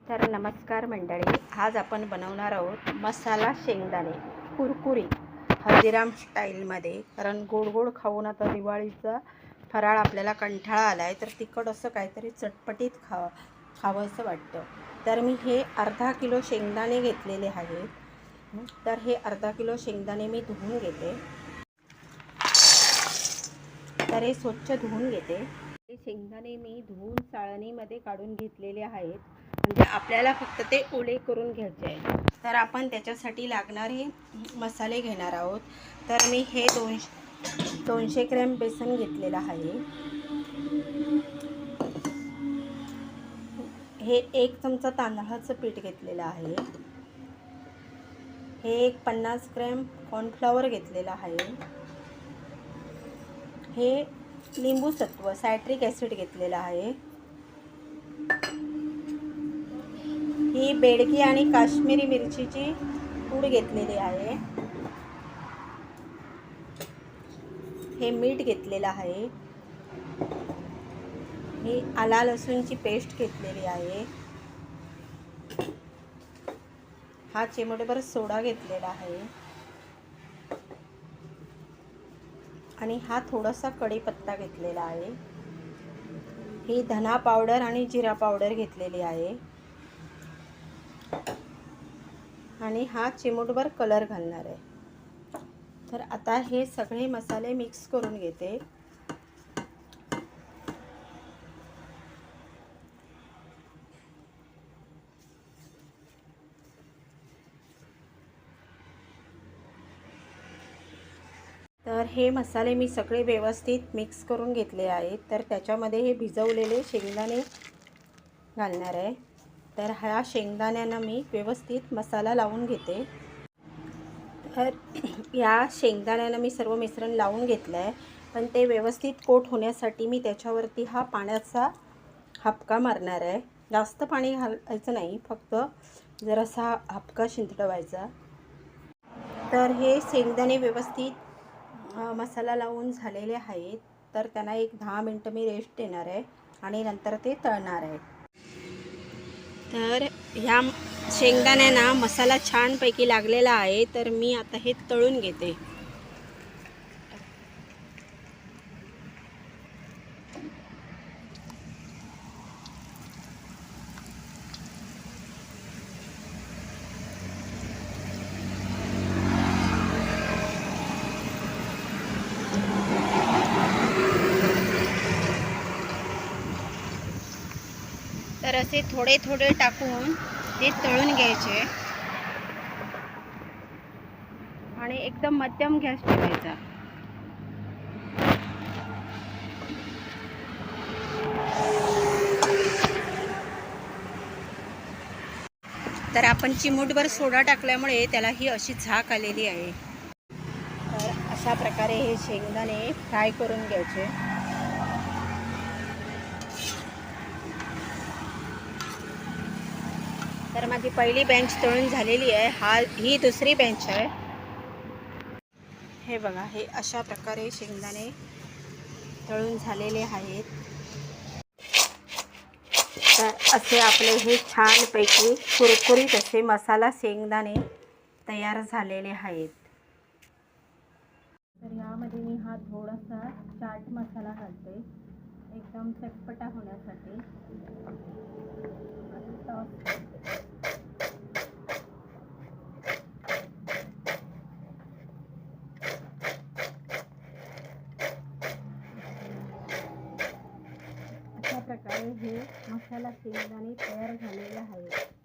तर नमस्कार मंडळी, आज आपण बनवणार आहोत मसाला शेंगदाणे कुरकुरीत हल्दीराम स्टाईलमध्ये. कारण गोड गोड खाऊन आता दिवाळीचा फराळ आपल्याला कंटाळा आला आहे, तर तिखट असं काहीतरी चटपटीत खावंसं वाटतं. तर मी हे अर्धा किलो शेंगदाणे घेतलेले आहेत. तर हे अर्धा किलो शेंगदाणे मी धुवून घेते. तर हे स्वच्छ धुवून घेते. हे शेंगदाणे मी धुवून चाळणीमध्ये काढून घेतलेले आहेत, म्हणजे आपल्याला फक्त ते ओले करून घ्यायचे आहे. तर आपण त्याच्यासाठी लागणारे मसाले घेणार आहोत. तर मी हे 200 ग्रॅम बेसन घेतलेलं आहे. हे 1 चमचा तांदळाचं पीठ घेतलेलं आहे. हे एक 50 ग्रॅम कॉर्नफ्लॉवर घेतलेलं आहे. हे लिंबू सत्व सायट्रिक ॲसिड घेतलेलं आहे. ही बेडगी आणि काश्मीरी मिरचीची पूड घेतलेली आहे. हे मीठ घेतलेलं आहे. ही आला लसूणची पेस्ट घेतलेली आहे. हा चिमूटभर सोडा घेतलेला आहे आणि हा थोडासा कढीपत्ता घेतलेला आहे. ही धना पावडर आणि जिरा पावडर घेतलेली आहे आणि हा चिमूटभर कलर घालणार आहे. तर आता हे सगळे मसाले मिक्स करून घेते. तर हे मसाले मी सगळे व्यवस्थित मिक्स करून घेतले आहेत. तर त्याच्यामध्ये हे भिजवलेले शेंगदाणे घालणार आहे. तर ह्या शेंगदाण्यांना मी व्यवस्थित मसाला लावून घेते. तर या शेंगदाण्यांना मी सर्व मिश्रण लावून घेतलं आहे, पण ते व्यवस्थित कोट होण्यासाठी मी त्याच्यावरती हा पाण्याचा हापका मारणार आहे. जास्त पाणी घालायचं नाही, फक्त जरासा हापका शिंपडवायचा. तर हे शेंगदाणे व्यवस्थित मसाला लावून झालेले आहेत. तर त्यांना एक 10 मिनटं मी रेस्ट देणार आहे आणि नंतर ते तळणार आहे. तर ह्या शेंगदाण्यांना मसाला छानपैकी लागलेला आहे. तर मी आता हे तळून घेते. तर असे थोडे थोडे टाकून ते तळून घ्यायचे आणि एकदम मध्यम गॅस ठेवायचा. तर आपण चिमूटभर सोडा टाकल्यामुळे त्याला ही अशी झाक आलेली आहे. तर अशा प्रकारे हे शेंगदाणे फ्राय करून घ्यायचे. तर माझी पहिली बॅच तळून झालेली आहे. ही दुसरी बॅच आहे. हे बघा, हे अशा प्रकारे शेंगदाणे तळून झालेले आहेत. तर असे आपले हे छानपैकी कुरकुरीत असे मसाला शेंगदाणे तयार झालेले आहेत. तर यामध्ये मी हा थोडासा चाट मसाला घालते, एकदम चटपटा होण्यासाठी. अशा प्रकारे हे मसाला शेंगदाणे तयार झालेले आहेत.